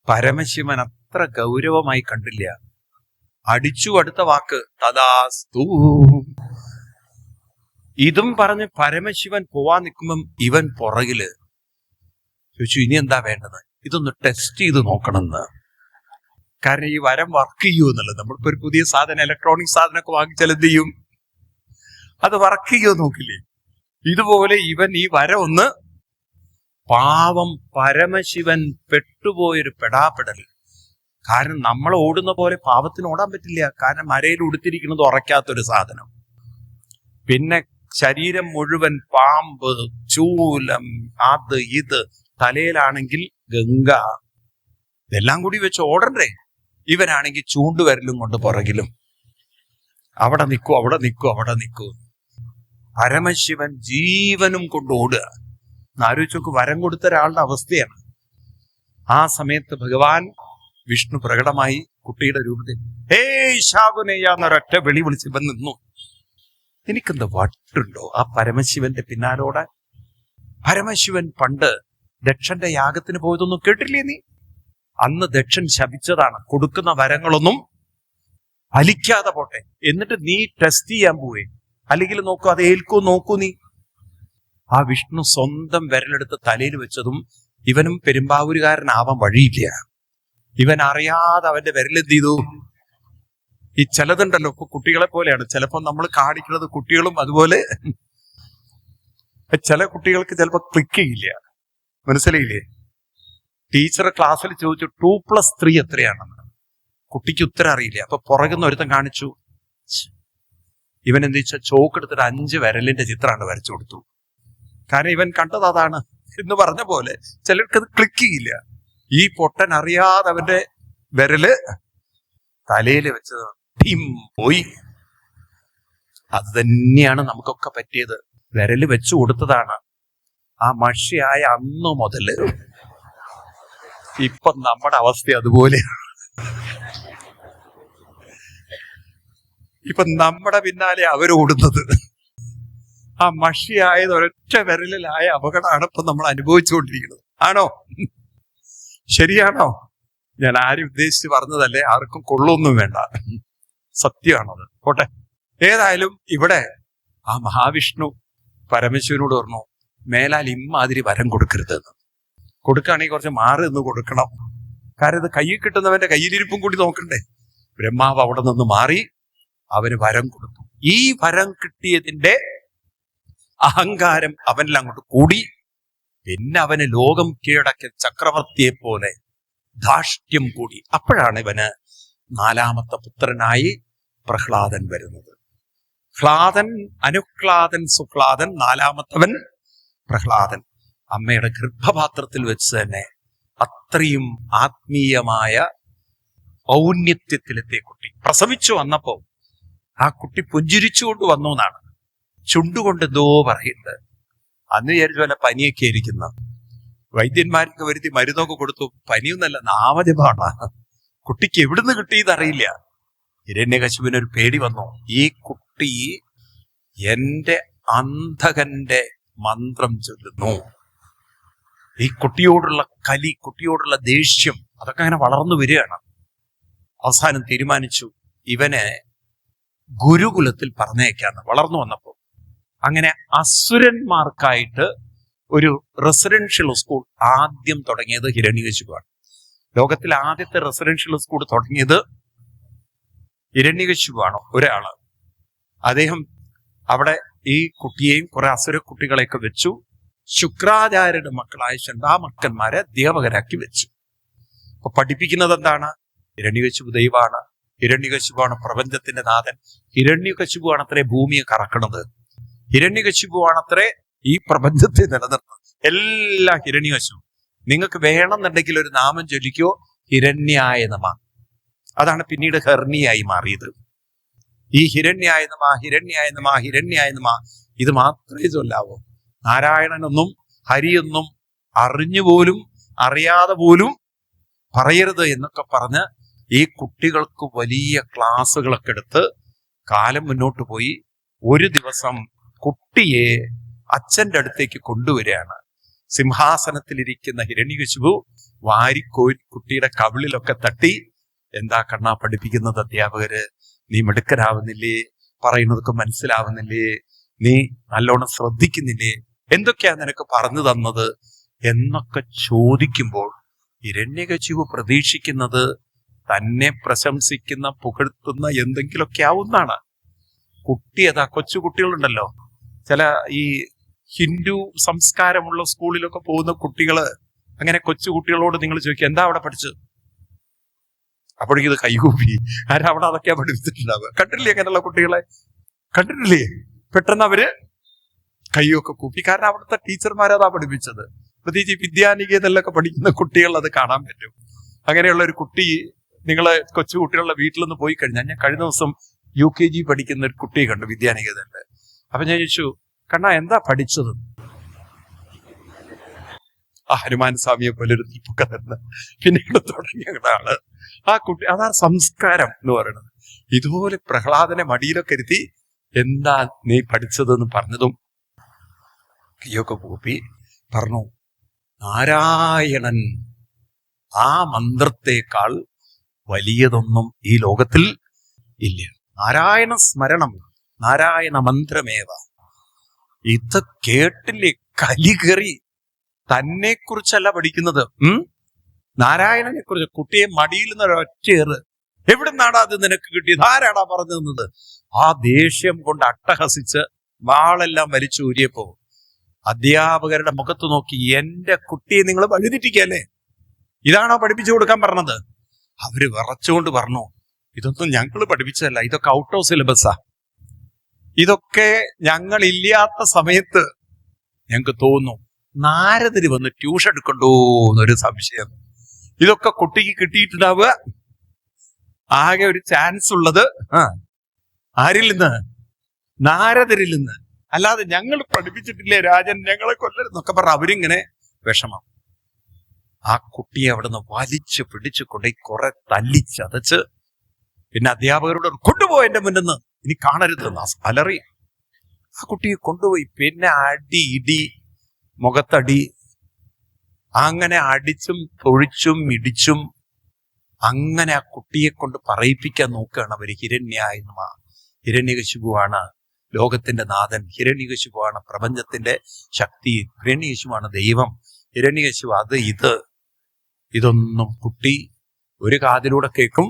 പരമശിവൻ അത്ര ഗൗരവമായി കണ്ടില്ല. അടിച്ചു അടുത്ത വാക്ക് തദാസ്തു. ഇതും പറഞ്ഞ് പരമശിവൻ പോവാൻ നിൽക്കുമ്പം ഇവൻ പുറകില് ചോദിച്ചു, ഇനി എന്താ വേണ്ടത്? ഇതൊന്ന് ടെസ്റ്റ് ചെയ്ത് നോക്കണമെന്ന്. കാരണം ഈ വരം വർക്ക് ചെയ്യൂ എന്നുള്ളത്. നമ്മളിപ്പോ ഒരു പുതിയ സാധനം, ഇലക്ട്രോണിക് സാധനമൊക്കെ വാങ്ങിച്ചാൽ എന്ത് ചെയ്യും? അത് വർക്ക് ചെയ്യോ നോക്കില്ലേ? ഇതുപോലെ ഇവൻ ഈ വരം ഒന്ന്, പാവം പരമശിവൻ പെട്ടുപോയൊരു പെടാപ്പെടൽ. കാരണം നമ്മൾ ഓടുന്ന പോലെ പാവത്തിന് ഓടാൻ പറ്റില്ല. കാരണം മരയിൽ ഉടുത്തിരിക്കുന്നത് ഉറയ്ക്കാത്തൊരു സാധനം. പിന്നെ ശരീരം മുഴുവൻ പാമ്പ്, ചൂലം, അത് ഇത്, തലയിലാണെങ്കിൽ ഗംഗ, ഇതെല്ലാം കൂടി വെച്ച് ഓടണ്ടേ? ഇവനാണെങ്കിൽ ചൂണ്ടുവരലും കൊണ്ട് പുറകിലും. അവിടെ നിൽക്കൂ. പരമശിവൻ ജീവനും കൊണ്ട് ഓടുക. ആലോചിച്ചോക്ക്, വരം കൊടുത്ത ഒരാളുടെ അവസ്ഥയാണ്. ആ സമയത്ത് ഭഗവാൻ വിഷ്ണു പ്രകടമായി കുട്ടിയുടെ രൂപത്തിൽ ഹേയ് ശാകുനയ്യ എന്നൊരൊറ്റ വിളി വിളിച്ച് ഇവൻ നിന്നു. എനിക്കെന്താ വട്ടുണ്ടോ ആ പരമശിവന്റെ പിന്നാലോടെ? പരമശിവൻ പണ്ട് ദക്ഷന്റെ യാഗത്തിന് പോയതൊന്നും കേട്ടില്ലേ നീ? അന്ന് ദക്ഷൻ ശപിച്ചതാണ്, കൊടുക്കുന്ന വരങ്ങളൊന്നും ഫലിക്കാതെ പോട്ടെ. എന്നിട്ട് നീ ടെസ്റ്റ് ചെയ്യാൻ പോവേ, അല്ലെങ്കിൽ നോക്കൂ അത് ഏൽക്കൂ നോക്കൂ നീ. ആ വിഷ്ണു സ്വന്തം വിരലെടുത്ത് തലയിൽ വെച്ചതും ഇവനും പെരുമ്പാവൂരുകാരനാവാൻ വഴിയില്ല. ഇവൻ അറിയാതെ അവന്റെ വിരലെന്ത് ചെയ്തു? ഈ ചിലതുണ്ടല്ലോ ഇപ്പൊ കുട്ടികളെ പോലെയാണ്, ചിലപ്പോ നമ്മൾ കാണിക്കുന്നത് കുട്ടികളും അതുപോലെ. ചില കുട്ടികൾക്ക് ചിലപ്പോ ക്ലിക്ക് ചെയ്യില്ല, മനസ്സിലായില്ലേ? ടീച്ചർ ക്ലാസ്സിൽ ചോദിച്ചു 2+3 എത്രയാണെന്ന്, കുട്ടിക്ക് ഉത്തരം അറിയില്ല. അപ്പൊ പുറകുന്ന ഒരുത്തൻ കാണിച്ചു. ഇവൻ എന്ത് വെച്ചാൽ ചോക്ക് എടുത്തിട്ട് 5 വിരലിന്റെ ചിത്രമാണ് വരച്ചു കൊടുത്തു. കാരണം ഇവൻ കണ്ടത് അതാണ് എന്ന് പറഞ്ഞ പോലെ ചിലർക്ക് അത് ക്ലിക്ക് ചെയ്യില്ല. ഈ പൊട്ടൻ അറിയാതെ അവന്റെ വിരല് തലയിൽ വെച്ചത് ടീം പോയി. അത് തന്നെയാണ് നമുക്കൊക്കെ പറ്റിയത്. വിരല് വെച്ചു കൊടുത്തതാണ്. ആ മഷിയായ അന്ന് മുതല് ഇപ്പൊ നമ്മുടെ അവസ്ഥ അതുപോലെയാണ്. ഇപ്പൊ നമ്മുടെ പിന്നാലെ അവരോടുന്നത്. ആ മഷിയായത് ഒരൊറ്റ വിരലിലായ അപകടമാണ് ഇപ്പൊ നമ്മൾ അനുഭവിച്ചുകൊണ്ടിരിക്കുന്നത്. ആണോ? ശരിയാണോ? ഞാൻ ആരും ഉദ്ദേശിച്ച് പറഞ്ഞതല്ലേ, ആർക്കും കൊള്ളൊന്നും വേണ്ട, സത്യമാണത്. പോട്ടെ. ഏതായാലും ഇവിടെ ആ മഹാവിഷ്ണു പരമശിവനോട് പറഞ്ഞു, മേലാൽ ഇമ്മാതിരി വരം കൊടുക്കരുതെന്ന്. കൊടുക്കുകയാണെങ്കിൽ കുറച്ച് മാറി നിന്ന് കൊടുക്കണം. കാരണം ഇത് കയ്യിൽ കിട്ടുന്നവന്റെ കയ്യിലിരിപ്പും കൂടി നോക്കണ്ടേ. ബ്രഹ്മാവ് അവിടെ നിന്ന് മാറി അവന് വരം കൊടുത്തു. ഈ വരം കിട്ടിയതിന്റെ അഹങ്കാരം അവനിൽ അങ്ങോട്ട് കൂടി. പിന്നെ അവന് ലോകം കീഴടക്കിയ ചക്രവർത്തിയെ പോലെ ധാർഷ്ട്യം കൂടി. അപ്പോഴാണ് ഇവന് 4ാമത്തെ പുത്രനായി പ്രഹ്ലാദൻ വരുന്നത്. ഹ്ലാദൻ, അനുഹ്ലാദൻ, സുഹ്ലാദൻ, 4ാമത്തവൻ പ്രഹ്ലാദൻ. അമ്മയുടെ ഗർഭപാത്രത്തിൽ വെച്ച് തന്നെ അത്രയും ആത്മീയമായ ഔന്നത്യത്തിലെത്തിയ കുട്ടി. പ്രസവിച്ചു വന്നപ്പോ ആ കുട്ടി പുഞ്ചിരിച്ചുകൊണ്ട് വന്നു എന്നാണ്. ചുണ്ടുകൊണ്ട് എന്തോ പറയുന്നത്. അന്ന് വിചാരിച്ചു വല്ല പനിയൊക്കെ ഇരിക്കുന്ന. വൈദ്യന്മാരൊക്കെ വരുത്തി മരുന്നൊക്കെ കൊടുത്തു. പനിയൊന്നല്ല, നാമജപാണ്. കുട്ടിക്ക് എവിടുന്ന് കിട്ടിയെന്നറിയില്ല. ഹിരണ്യകശിപുവിനൊരു പേടി വന്നു. ഈ കുട്ടി എന്റെ അന്ധകന്റെ മന്ത്രം ചൊല്ലുന്നു. ഈ കുട്ടിയോടുള്ള കലി, കുട്ടിയോടുള്ള ദേഷ്യം, അതൊക്കെ അങ്ങനെ വളർന്നു വരികയാണ്. അവസാനം തീരുമാനിച്ചു ഇവനെ ഗുരുകുലത്തിൽ പറഞ്ഞേക്കാന്ന്. വളർന്നു വന്നപ്പോ അങ്ങനെ അസുരന്മാർക്കായിട്ട് ഒരു റെസിഡൻഷ്യൽ സ്കൂൾ ആദ്യം തുടങ്ങിയത് ഹിരണ്യകശിപുവാണ്. ലോകത്തിൽ ആദ്യത്തെ റെസിഡൻഷ്യൽ സ്കൂൾ തുടങ്ങിയത് ഹിരണ്യകശിപുവാണ്. ഒരാള് അദ്ദേഹം അവിടെ ഈ കുട്ടിയെയും കുറെ അസുര കുട്ടികളെയൊക്കെ വെച്ചു. ശുക്രാചാര്യരുടെ മക്കളായ ചണ്ടാമക്കന്മാരെ അധ്യാപകരാക്കി വെച്ചു. അപ്പൊ പഠിപ്പിക്കുന്നത് എന്താണ്? ഹിരണ്യകശിപു ദൈവമാണ്, ഹിരണ്യകശിപുവാണ് പ്രപഞ്ചത്തിന്റെ നാഥൻ, ഹിരണ്യകശിപുവാണ് അത്രേ ഭൂമിയെ കറക്കണത്, ഹിരണ്യകശിപുവാണ് അത്രേ ഈ പ്രപഞ്ചത്തെ നിലനിർത്തുന്നത്. എല്ലാം ഹിരണ്യകശിപു. നിങ്ങൾക്ക് വേണമെന്നുണ്ടെങ്കിൽ ഒരു നാമം ചൊല്ലിക്കോ, ഹിരണ്യായ നമഃ. അതാണ് പിന്നീട് ഹെർണിയായി മാറിയത്. ഈ ഹിരണ്യായ നമഃ, ഹിരണ്യായ നമഃ, ഹിരണ്യായ നമഃ ഇത് മാത്രമേ ചൊല്ലാവൂ. നാരായണനൊന്നും ഹരിയൊന്നും അറിഞ്ഞുപോലും അറിയാതെ പോലും പറയരുത് എന്നൊക്കെ പറഞ്ഞ് ഈ കുട്ടികൾക്ക് വലിയ ക്ലാസ്സുകളൊക്കെ എടുത്ത് കാലം മുന്നോട്ട് പോയി. ഒരു ദിവസം കുട്ടിയെ അച്ഛന്റെ അടുത്തേക്ക് കൊണ്ടുവരികയാണ്. സിംഹാസനത്തിലിരിക്കുന്ന ഹിരണ്യകശിപു വാരിക്കോരി കുട്ടിയുടെ കവിളിലൊക്കെ തട്ടി, എന്താ കണ്ണാ പഠിപ്പിക്കുന്നത് അധ്യാപകര്? നീ മിടുക്കനാവുന്നില്ലേ? പറയുന്നതൊക്കെ മനസ്സിലാവുന്നില്ലേ? നീ നല്ലോണം ശ്രദ്ധിക്കുന്നില്ലേ? എന്തൊക്കെയാ നിനക്ക് പറഞ്ഞു തന്നത് എന്നൊക്കെ ചോദിക്കുമ്പോൾ ഹിരണ്യകശിപു പ്രതീക്ഷിക്കുന്നത് തന്നെ പ്രശംസിക്കുന്ന, പുകഴ്ത്തുന്ന എന്തെങ്കിലുമൊക്കെ ആവുന്നാണ്. കുട്ടി അതാ, കൊച്ചു കുട്ടികളുണ്ടല്ലോ, ചില ഈ ഹിന്ദു സംസ്കാരമുള്ള സ്കൂളിലൊക്കെ പോകുന്ന കുട്ടികള്, അങ്ങനെ കൊച്ചു കുട്ടികളോട് നിങ്ങൾ ചോദിക്കുക എന്താ അവിടെ പഠിച്ചത്? അപ്പോഴേക്കും ഇത് കൈകൂപ്പി. ആരും അവിടെ അതൊക്കെയാ പഠിപ്പിച്ചിട്ടുണ്ടാവുക. കണ്ടില്ലേ അങ്ങനെയുള്ള കുട്ടികളെ? കണ്ടിട്ടില്ലേ? പെട്ടെന്ന് അവര് കൈയൊക്കെ കൂപ്പി. കാരണം അവിടുത്തെ ടീച്ചർമാരതാ പഠിപ്പിച്ചത്. പ്രത്യേകിച്ച് വിദ്യാനികേതനിലൊക്കെ പഠിക്കുന്ന കുട്ടികൾ അത് കാണാൻ പറ്റും. അങ്ങനെയുള്ള ഒരു കുട്ടി, നിങ്ങള് കൊച്ചു കുട്ടികളുടെ വീട്ടിൽ നിന്ന് പോയി കഴിഞ്ഞാൽ, ഞാൻ കഴിഞ്ഞ ദിവസം UKG പഠിക്കുന്ന ഒരു കുട്ടിയെ കണ്ടു വിദ്യാനികേതനില്. അപ്പൊ ഞാൻ ചോദിച്ചു, കണ്ണാ എന്താ പഠിച്ചത്? ആ ഹനുമാൻ സ്വാമിയെ പോലെ ഒരു ദീപക തന്നെ പിന്നീട് തുടങ്ങിയ ആള്. ആ കുട്ടി, അതാണ് സംസ്കാരം എന്ന് പറയുന്നത്. ഇതുപോലെ പ്രഹ്ലാദനെ മടിയിലൊക്കെ ഇരുത്തി എന്താ നീ പഠിച്ചതെന്ന് പറഞ്ഞതും കയ്യൊക്കെ കൂപ്പി പറഞ്ഞു, നാരായണൻ ആ മന്ത്രത്തെക്കാൾ വലിയതൊന്നും ഈ ലോകത്തിൽ ഇല്ല. നാരായണ സ്മരണം, നാരായണ മന്ത്രമേവ. ഇത് കേട്ടില്ലേ കലി കയറി. തന്നെ കുറിച്ചല്ല പഠിക്കുന്നത്, നാരായണനെ കുറിച്ച്. കുട്ടിയെ മടിയിൽ നിന്ന് ഒരൊറ്റയേറ്. എവിടെ നിന്നാടാ അത് നിനക്ക് കിട്ടിയത്? ആരാടാ പറഞ്ഞു തന്നത്? ആ ദേഷ്യം കൊണ്ട് അട്ടഹസിച്ച് വാളെല്ലാം വലിച്ചു ഊരിയപ്പോ അധ്യാപകരുടെ മുഖത്ത് നോക്കി, എന്റെ കുട്ടിയെ നിങ്ങൾ വഴിതെറ്റിക്കല്ലേ, ഇതാണോ പഠിപ്പിച്ചു കൊടുക്കാൻ പറഞ്ഞത്? അവര് വിറച്ചുകൊണ്ട് പറഞ്ഞു, ഇതൊന്നും ഞങ്ങൾ പഠിപ്പിച്ചതല്ല, ഇതൊക്കെ ഔട്ട് ഓഫ് സിലബസാ. ഇതൊക്കെ ഞങ്ങൾ ഇല്ലാത്ത സമയത്ത് ഞങ്ങൾക്ക് തോന്നുന്നു നാരദര് വന്ന് ട്യൂഷൻ എടുക്കണ്ടോ എന്നൊരു സംശയം. ഇതൊക്കെ കുട്ടിക്ക് കിട്ടിയിട്ടുണ്ടാവുക ആകെ ഒരു ചാൻസ് ഉള്ളത് ആരിൽ നിന്ന്? നാരദരിൽ നിന്ന്. അല്ലാതെ ഞങ്ങൾ പഠിപ്പിച്ചിട്ടില്ലേ രാജൻ, ഞങ്ങളെ കൊല്ലരുന്നൊക്കെ പറഞ്ഞ അവരിങ്ങനെ വിഷമം. ആ കുട്ടിയെ അവിടെ നിന്ന് വലിച്ചു പിടിച്ചു കൊണ്ടുപോയി കുറെ തല്ലിച്ചതച്ച് പിന്നെ അധ്യാപകരോട് കൊണ്ടുപോയി എന്റെ മുന്നിൽ നിന്ന്, ഇനി കാണരുത് അലറി. ആ കുട്ടിയെ കൊണ്ടുപോയി. പിന്നെ അടി, ഇടി, മുഖത്തടി, അങ്ങനെ അടിച്ചും പൊഴിച്ചും ഇടിച്ചും അങ്ങനെ ആ കുട്ടിയെ കൊണ്ട് പറയിപ്പിക്കാൻ നോക്കുകയാണ് അവര്. ഹിരണ്യകശിപുവാണ് ലോകത്തിന്റെ നാഥൻ, ഹിരണ്യകശിപുവാണ് പ്രപഞ്ചത്തിന്റെ ശക്തി, ഹിരണ്യകശിപുവാണ് ദൈവം, ഹിരണ്യകശിപു അത് ഇതൊന്നും കുട്ടി ഒരു കാതിലൂടെ കേൾക്കും.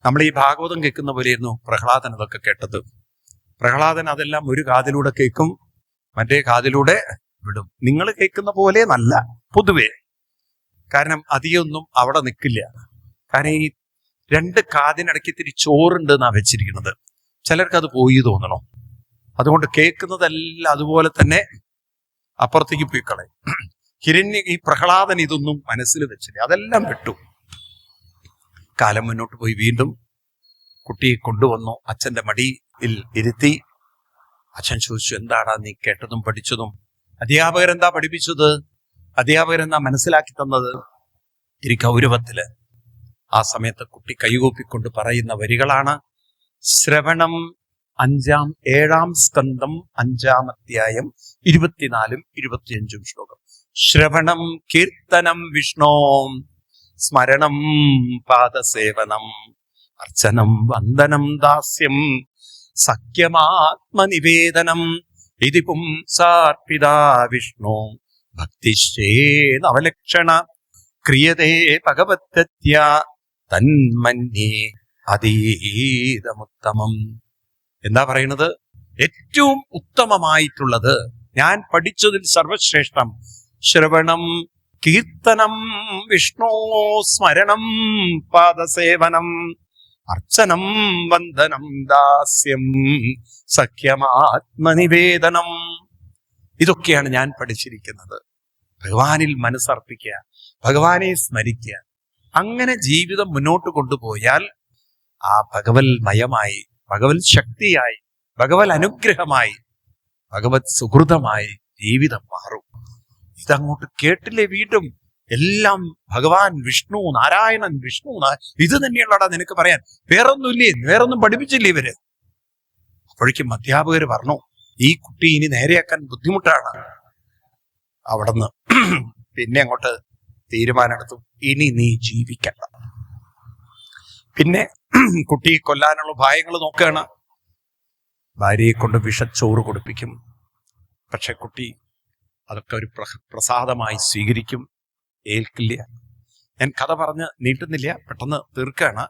നമ്മൾ ഈ ഭാഗവതം കേൾക്കുന്ന പോലെയായിരുന്നു പ്രഹ്ലാദൻ അതൊക്കെ കേട്ടത്. പ്രഹ്ലാദൻ അതെല്ലാം ഒരു കാതിലൂടെ കേൾക്കും, മറ്റേ കാതിലൂടെ വിടും. നിങ്ങൾ കേൾക്കുന്ന പോലെ നല്ല പൊതുവെ. കാരണം അധികമൊന്നും അവിടെ നിൽക്കില്ല. കാരണം ഈ രണ്ട് കാതിനിടയ്ക്ക് ഇത്തിരി ചോറുണ്ട് എന്നാ വെച്ചിരിക്കുന്നത്. ചിലർക്ക് അത് പോയി തോന്നണോ, അതുകൊണ്ട് കേൾക്കുന്നതെല്ലാം അതുപോലെ തന്നെ അപ്പുറത്തേക്ക് പോയി കളയും. ഈ പ്രഹ്ലാദൻ ഇതൊന്നും മനസ്സിൽ വെച്ചില്ല, അതെല്ലാം വിട്ടു. കാലം മുന്നോട്ട് പോയി. വീണ്ടും കുട്ടിയെ കൊണ്ടുവന്നു, അച്ഛന്റെ മടിയിൽ ഇരുത്തി. അച്ഛൻ ചോദിച്ചു, എന്താടാ നീ കേട്ടതും പഠിച്ചതും? അധ്യാപകരെന്താ പഠിപ്പിച്ചത്? അധ്യാപകരെന്താ മനസ്സിലാക്കി തന്നത്? ഇത്തിരി ഗൗരവത്തില് ആ സമയത്ത് കുട്ടി കൈകൂപ്പിക്കൊണ്ട് പറയുന്ന വരികളാണ്. ശ്രവണം 7-ാം സ്കന്ധം 5-ാം അധ്യായം 24-ഉം 25-ഉം ശ്ലോകം. ശ്രവണം കീർത്തനം വിഷ്ണോ, സ്മരണം പാദസേവനം, അർച്ചനം വന്ദനം ദാസ്യം, സഖ്യമാത്മനിവേദനം, ഇതി പുംസാർപ്പിതാ വിഷ്ണു ഭക്തിശ്ചേനവലക്ഷണ ക്രിയതേ ഭഗവദ്ഗത്യ തന്മന്യേ അതീതമുത്തമം. എന്താ പറയുന്നത്? ഏറ്റവും ഉത്തമമായിട്ടുള്ളത്, ഞാൻ പഠിച്ചതിൽ സർവശ്രേഷ്ഠം ശ്രവണം കീർത്തനം വിഷ്ണു, സ്മരണം പാദസേവനം, അർച്ചനം വന്ദനം ദാസ്യം, സഖ്യമാത്മനിവേദനം. ഇതൊക്കെയാണ് ഞാൻ പഠിച്ചിരിക്കുന്നത്. ഭഗവാനിൽ മനസ്സർപ്പിക്കുക, ഭഗവാനെ സ്മരിക്കുക. അങ്ങനെ ജീവിതം മുന്നോട്ട് കൊണ്ടുപോയാൽ ആ ഭഗവത് മയമായി, ഭഗവത് ശക്തിയായി, ഭഗവത് അനുഗ്രഹമായി, ഭഗവത് സുഹൃതമായി ജീവിതം മാറും. ഇതങ്ങോട്ട് കേട്ടില്ലേ? വീണ്ടും എല്ലാം ഭഗവാൻ വിഷ്ണു, നാരായണൻ വിഷ്ണു, ഇത് തന്നെയുള്ളടാ നിനക്ക് പറയാൻ, വേറൊന്നുമില്ലേ? വേറൊന്നും പഠിപ്പിച്ചില്ലേ ഇവര്? അപ്പോഴേക്കും അധ്യാപകർ പറഞ്ഞു, ഈ കുട്ടി ഇനി നേരെയാക്കാൻ ബുദ്ധിമുട്ടാണ്. അവിടുന്ന് പിന്നെ അങ്ങോട്ട് തീരുമാനമെടുത്തു, ഇനി നീ ജീവിക്കണ്ട. പിന്നെ കുട്ടിയെ കൊല്ലാനുള്ള ഉപായങ്ങൾ നോക്കുകയാണ്. ഭാര്യയെ കൊണ്ട് വിഷച്ചോറ് കൊടുപ്പിക്കും. പക്ഷെ കുട്ടി അതൊക്കെ ഒരു പ്രസാദമായി സ്വീകരിക്കും, ഏൽക്കില്ല. ഞാൻ കഥ പറഞ്ഞ് നീട്ടുന്നില്ല, പെട്ടെന്ന് തീർക്കാണ്.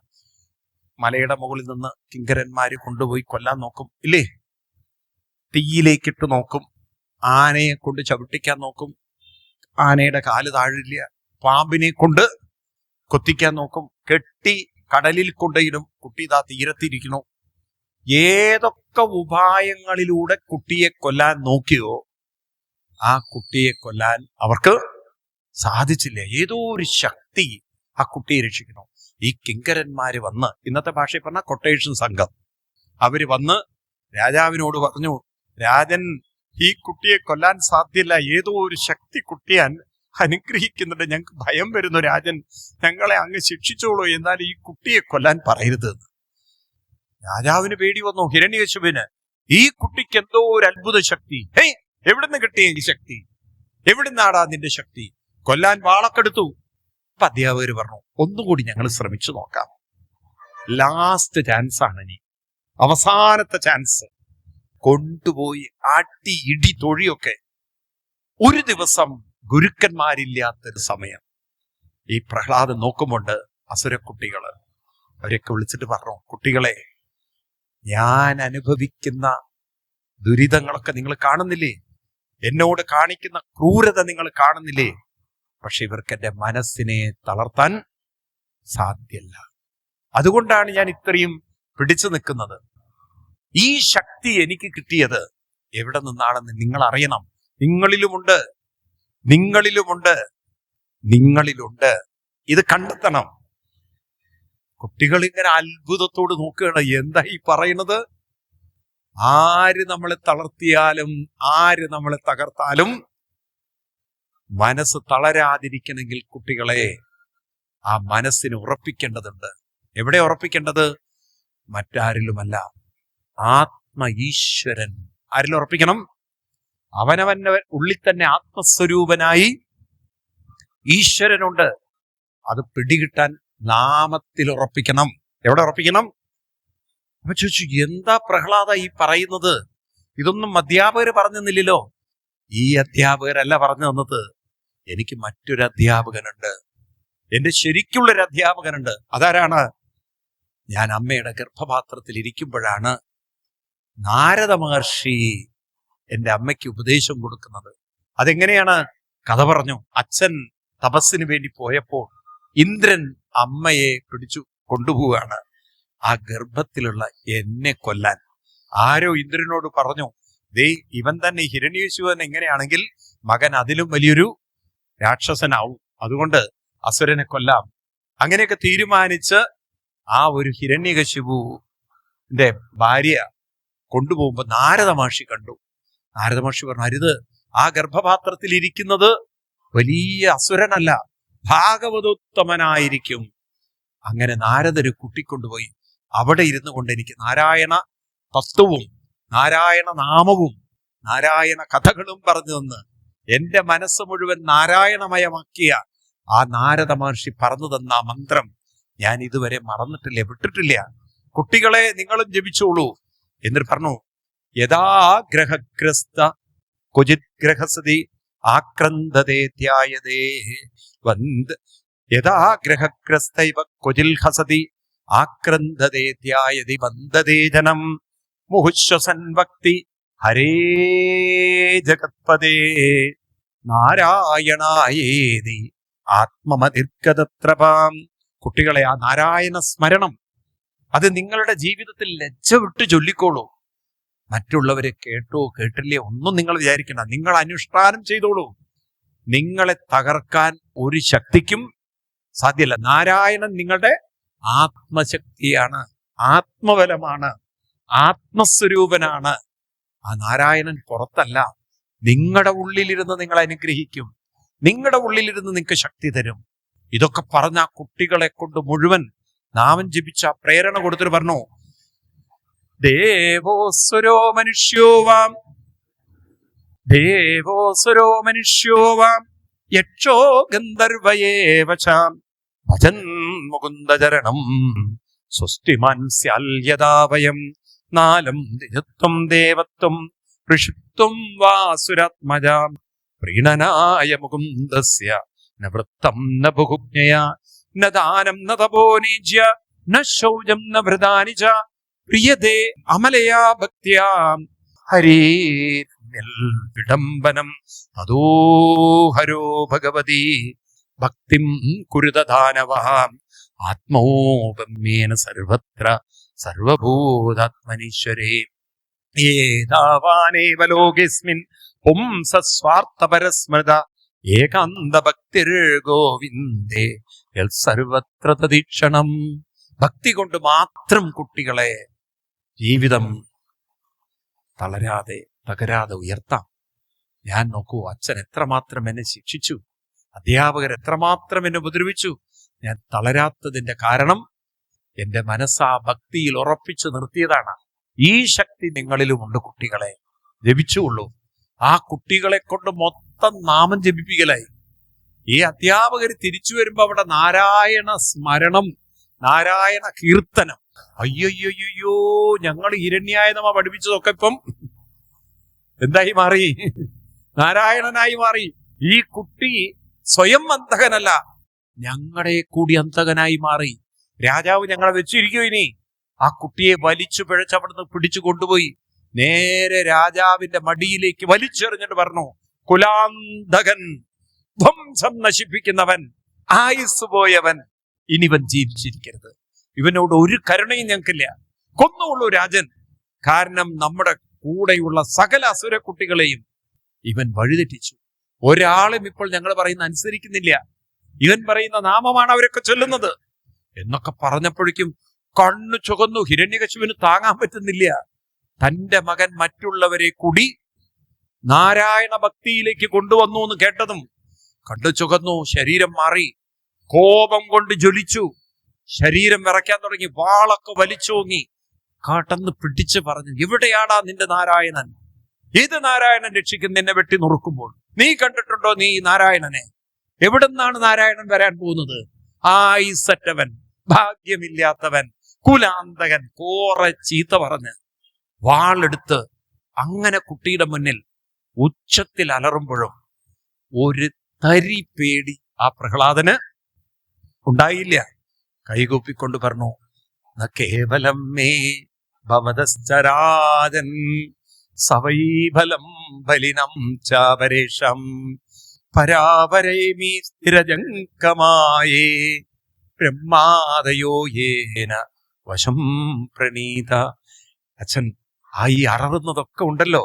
മലയുടെ മുകളിൽ നിന്ന് കിങ്കരന്മാര് കൊണ്ടുപോയി കൊല്ലാൻ നോക്കും, ഇല്ലേ? തീയിലേക്കിട്ട് നോക്കും, ആനയെ കൊണ്ട് ചവിട്ടിക്കാൻ നോക്കും, ആനയുടെ കാല് താഴില്ല. പാമ്പിനെ കൊണ്ട് കൊത്തിക്കാൻ നോക്കും, കെട്ടി കടലിൽ കൊണ്ടയിടും. കുട്ടി ഇതാ തീരത്തിരിക്കണു. ഏതൊക്കെ ഉപായങ്ങളിലൂടെ കുട്ടിയെ കൊല്ലാൻ നോക്കിയോ ആ കുട്ടിയെ കൊല്ലാൻ അവർക്ക് സാധിച്ചില്ല. ഏതോ ഒരു ശക്തി ആ കുട്ടിയെ രക്ഷിക്കണം. ഈ കിങ്കരന്മാര് വന്ന്, ഇന്നത്തെ ഭാഷയിൽ പറഞ്ഞ കൊട്ടേഷൻ സംഘം, അവര് വന്ന് രാജാവിനോട് പറഞ്ഞു, രാജൻ ഈ കുട്ടിയെ കൊല്ലാൻ സാധ്യല്ല, ഏതോ ഒരു ശക്തി അനുഗ്രഹിക്കുന്നുണ്ട്. ഞങ്ങൾക്ക് ഭയം വരുന്നു രാജൻ, ഞങ്ങളെ അങ്ങ് ശിക്ഷിച്ചോളൂ, എന്നാൽ ഈ കുട്ടിയെ കൊല്ലാൻ പറയരുത്. രാജാവിന് പേടി വന്നു. ഹിരണ്യകശിപുവിന് ഈ കുട്ടിക്ക് എന്തോ ഒരു അത്ഭുത ശക്തി. ഹേയ്, എവിടുന്ന് കിട്ടിയ ഈ ശക്തി? എവിടുന്നാടാ നിന്റെ ശക്തി? കൊല്ലാൻ വാളക്കെടുത്തു. അപ്പൊ അധ്യാപകർ പറഞ്ഞു, ഒന്നുകൂടി ഞങ്ങൾ ശ്രമിച്ചു നോക്കാം. ലാസ്റ്റ് ചാൻസ് ആണ്, ഇനി അവസാനത്തെ ചാൻസ്. കൊണ്ടുപോയി അടി ഇടി തൊഴിയൊക്കെ. ഒരു ദിവസം ഗുരുക്കന്മാരില്ലാത്തൊരു സമയം ഈ പ്രഹ്ലാദൻ നോക്കുമ്പോണ്ട് അസുരക്കുട്ടികള് അവരൊക്കെ വിളിച്ചിട്ട് പറഞ്ഞു, കുട്ടികളെ, ഞാൻ അനുഭവിക്കുന്ന ദുരിതങ്ങളൊക്കെ നിങ്ങൾ കാണുന്നില്ലേ? എന്നോട് കാണിക്കുന്ന ക്രൂരത നിങ്ങൾ കാണുന്നില്ലേ? പക്ഷെ ഇവർക്ക് എന്റെ മനസ്സിനെ തളർത്താൻ സാധ്യല്ല. അതുകൊണ്ടാണ് ഞാൻ ഇത്രയും പിടിച്ചു നിൽക്കുന്നത്. ഈ ശക്തി എനിക്ക് കിട്ടിയത് എവിടെ നിന്നാണെന്ന് നിങ്ങൾ അറിയണം. നിങ്ങളിലുമുണ്ട്, നിങ്ങളിലുമുണ്ട്, നിങ്ങളിലുണ്ട്. ഇത് കണ്ടെത്തണം. കുട്ടികൾ ഇങ്ങനെ അത്ഭുതത്തോട് നോക്കുകയാണ്, എന്താ ഈ പറയുന്നത്? ആര് നമ്മളെ തളർത്തിയാലും ആര് നമ്മളെ തകർത്താലും മനസ്സ് തളരാതിരിക്കണമെങ്കിൽ കുട്ടികളെ ആ മനസ്സിനെ ഉറപ്പിക്കേണ്ടതുണ്ട്. എവിടെ ഉറപ്പിക്കേണ്ടത്? മറ്റാരിലുമല്ല, ആത്മ ഈശ്വരൻ. ആരിൽ ഉറപ്പിക്കണം? അവനവന്റെ ഉള്ളിൽ തന്നെ ആത്മസ്വരൂപനായി ഈശ്വരനുണ്ട്. അത് പിടികിട്ടാൻ നാമത്തിൽ ഉറപ്പിക്കണം. എവിടെ ഉറപ്പിക്കണം? അപ്പൊ ചോദിച്ചു, എന്താ പ്രഹ്ലാദ ഈ പറയുന്നത്? ഇതൊന്നും അധ്യാപകർ പറഞ്ഞെന്നില്ലല്ലോ. ഈ അധ്യാപകരല്ല പറഞ്ഞു തന്നത്, എനിക്ക് മറ്റൊരു അധ്യാപകനുണ്ട്, എന്റെ ശരിക്കുള്ളൊരു അധ്യാപകനുണ്ട്. അതാരാണ്? ഞാൻ അമ്മയുടെ ഗർഭപാത്രത്തിൽ ഇരിക്കുമ്പോഴാണ് നാരദ മഹർഷി എന്റെ അമ്മയ്ക്ക് ഉപദേശം കൊടുക്കുന്നത്. അതെങ്ങനെയാണ്? കഥ പറഞ്ഞു. അച്ഛൻ തപസ്സിന് വേണ്ടി പോയപ്പോൾ ഇന്ദ്രൻ അമ്മയെ പിടിച്ചു കൊണ്ടുപോവുകയാണ് ആ ഗർഭത്തിലുള്ള എന്നെ കൊല്ലാൻ. ആരോ ഇന്ദ്രനോട് പറഞ്ഞു, ദേ ഇവൻ തന്നെ ഹിരണ്യകശിപൻ എങ്ങനെയാണെങ്കിൽ മകൻ അതിലും വലിയൊരു രാക്ഷസനാവും, അതുകൊണ്ട് അസുരനെ കൊല്ലാം. അങ്ങനെയൊക്കെ തീരുമാനിച്ച് ആ ഒരു ഹിരണ്യകശിപുവിന്റെ ഭാര്യ കൊണ്ടുപോകുമ്പോ നാരദ മഹർഷി കണ്ടു. നാരദ മഹർഷി പറഞ്ഞു, അരുത്, ആ ഗർഭപാത്രത്തിൽ ഇരിക്കുന്നത് വലിയ അസുരനല്ല, ഭാഗവതോത്തമനായിരിക്കും. അങ്ങനെ നാരദര് കൂട്ടിക്കൊണ്ടുപോയി അവിടെ ഇരുന്നു കൊണ്ട് എനിക്ക് നാരായണ തത്വവും നാരായണ നാമവും നാരായണ കഥകളും പറഞ്ഞു തന്ന് എന്റെ മനസ്സ് മുഴുവൻ നാരായണമയമാക്കിയ ആ നാരദ മഹർഷി പറഞ്ഞു തന്ന ആ മന്ത്രം ഞാൻ ഇതുവരെ മറന്നിട്ടില്ല, വിട്ടിട്ടില്ല. കുട്ടികളെ, നിങ്ങളും ജപിച്ചോളൂ. എന്നിട്ട് പറഞ്ഞു, യഥാഗ്രഹഗ്രസ്ത ക്വചിത് ഗ്രഹസതി ആക്രന്ദതേ ധ്യായതേ വന്ദ യഥാഗ്രഹഗ്രസ്തൈവ ക്വചിൽ ഹസതി ആക്രന്ദതേ ധ്യായതി വന്ദതേ ജനം മുഹുശ്വസൻ ഭക്തി ഹരേ ജഗത്പദേ നാരായണായേതി ആത്മമതിർഗതത്രപാം. കുട്ടികളെ, ആ നാരായണ സ്മരണം അത് നിങ്ങളുടെ ജീവിതത്തിൽ ലജ്ജ വിട്ട് ചൊല്ലിക്കോളൂ. മറ്റുള്ളവരെ കേട്ടോ കേട്ടില്ലേ ഒന്നും നിങ്ങൾ വിചാരിക്കണ്ട, നിങ്ങൾ അനുഷ്ഠാനം ചെയ്തോളൂ. നിങ്ങളെ തകർക്കാൻ ഒരു ശക്തിക്കും സാധ്യമല്ല. നാരായണൻ നിങ്ങളുടെ ആത്മശക്തിയാണ്, ആത്മബലമാണ്, ആത്മസ്വരൂപനാണ്. ആ നാരായണൻ പുറത്തല്ല, നിങ്ങളുടെ ഉള്ളിലിരുന്ന് നിങ്ങളെ അനുഗ്രഹിക്കും, നിങ്ങളുടെ ഉള്ളിലിരുന്ന് നിങ്ങൾക്ക് ശക്തി തരും. ഇതൊക്കെ പറഞ്ഞ ആ കുട്ടികളെ കൊണ്ട് മുഴുവൻ നാമം ജപിച്ച പ്രേരണ കൊടുത്തിട്ട് പറഞ്ഞു, ദേവോസ്വരോ മനുഷ്യോവാം ദേവോസ്വരോ മനുഷ്യോവാം യക്ഷോ ഗന്ധർവയേവചാം ഭജൻ മുകുന്ദചരണം സ്വസ്തിമാൻ സ്യാൽയദാ വയം നാലം ദിജത്വം ദേവത്വം ഋഷിത്വം വാസുരാത്മജാം പ്രീണനായ മുകുന്ദസ്യ ന വൃത്തം ന ബഹുജ്ഞയാ ന ദാനം ന തപോനീജ്യ ന ശൗചം ന ഭൃതാനി ച പ്രിയതേ അമലയാ ഭക്ത്യാ ഹരേർവിഡംബനം തദോ ഹരോ ഭഗവതി ഭക്തിം കുരുത ദാനവാം ആത്മോപമ്യേന സർവത്ര സർവഭൂതാത്മനീശ്വരേ ഏതാവാനേവ ലോകേസ്മിൻ പുംസസ്വാർത്ഥപരസ്മൃത ഏകാന്ത ഭക്തിർ ഗോവിന്ദേ യൽ സർവത്ര തദീക്ഷണം. ഭക്തി കൊണ്ട് മാത്രം കുട്ടികളെ ജീവിതം തളരാതെ തകരാതെ ഉയർത്താം. ഞാൻ നോക്കൂ, അച്ഛൻ എത്രമാത്രം എന്നെ ശിക്ഷിച്ചു, അധ്യാപകർ എത്രമാത്രം എന്നെ ഉപദ്രവിച്ചു, ഞാൻ തളരാത്തതിന്റെ കാരണം എന്റെ മനസ്സാ ഭക്തിയിൽ ഉറപ്പിച്ചു നിർത്തിയതാണ്. ഈ ശക്തി നിങ്ങളിലുമുണ്ട് കുട്ടികളെ, ജപിച്ചുകൊള്ളൂ. ആ കുട്ടികളെ കൊണ്ട് മൊത്തം നാമം ജപിപ്പിക്കലായി. ഈ അധ്യാപകർ തിരിച്ചു വരുമ്പോ അവിടെ നാരായണ സ്മരണം, നാരായണ കീർത്തനം. അയ്യോയ്യോയ്യോ, ഞങ്ങൾ ഹിരണ്യായ നമ പഠിപ്പിച്ചതൊക്കെ ഇപ്പം എന്തായി മാറി? നാരായണനായി മാറി. ഈ കുട്ടി സ്വയം അന്തകനല്ല, ഞങ്ങളുടെ കൂടി അന്തകനായി മാറി. രാജാവ് ഞങ്ങളെ വെച്ചിരിക്കും. ഇനി ആ കുട്ടിയെ വലിച്ചു പിഴച്ച് അവിടുന്ന് പിടിച്ചു കൊണ്ടുപോയി നേരെ രാജാവിന്റെ മടിയിലേക്ക് വലിച്ചെറിഞ്ഞിട്ട് പറഞ്ഞു, കുലാന്തകൻ, വംശം നശിപ്പിക്കുന്നവൻ, ആയുസ് പോയവൻ, ഇനിവൻ ജീവിച്ചിരിക്കരുത്. ഇവനോട് ഒരു കരുണയും ഞങ്ങൾക്കില്ല, കൊന്നുള്ളൂ രാജൻ. കാരണം നമ്മുടെ കൂടെയുള്ള സകല അസുര കുട്ടികളെയും ഇവൻ വഴിതെറ്റിച്ചു. ഒരാളും ഇപ്പോൾ ഞങ്ങൾ പറയുന്ന അനുസരിക്കുന്നില്ല. ഇവൻ പറയുന്ന നാമമാണ് അവരൊക്കെ ചൊല്ലുന്നത് എന്നൊക്കെ പറഞ്ഞപ്പോഴേക്കും കണ്ണു ചുവന്നു. ഹിരണ്യകശിപുവിന് താങ്ങാൻ പറ്റുന്നില്ല. തന്റെ മകൻ മറ്റുള്ളവരെ കൂടി നാരായണ ഭക്തിയിലേക്ക് കൊണ്ടുവന്നു എന്ന് കേട്ടതും കണ്ണു ചുവന്നു, ശരീരം മാറി, കോപം കൊണ്ട് ജ്വലിച്ചു, ശരീരം വിറയ്ക്കാൻ തുടങ്ങി, വാളൊക്കെ വലിച്ചോങ്ങി കാട്ടന്ന് പിടിച്ച് പറഞ്ഞു, എവിടെയാടാ നിന്റെ നാരായണൻ? ഏത് നാരായണൻ രക്ഷിക്കും നിന്നെ വെട്ടി നുറുക്കുമ്പോൾ? നീ കണ്ടിട്ടുണ്ടോ നീ നാരായണനെ? എവിടുന്നാണ് നാരായണൻ വരാൻ പോകുന്നത്? ആയിസറ്റവൻ, ഭാഗ്യമില്ലാത്തവൻ, കുലാന്തകൻ, കോറെ ചീത്ത പറഞ്ഞ് വാളെടുത്ത് അങ്ങനെ കുട്ടിയുടെ മുന്നിൽ ഉച്ചത്തിൽ അലറുമ്പോഴും ഒരു തരി പേടി ആ പ്രഹ്ലാദന് ഉണ്ടായില്ല. കൈകൂപ്പിക്കൊണ്ട് പറഞ്ഞു, ന കേവലം മേ ഭവതശ്ചരാജൻ സവൈഫലം ബലിനം ചാപരേഷം പരാപരേമി സ്ഥിരജങ്കമായേ ബ്രഹ്മാദയോ യേന വശം പ്രണീത. അച്ഛൻ ആ ഈ അററുന്നതൊക്കെ ഉണ്ടല്ലോ,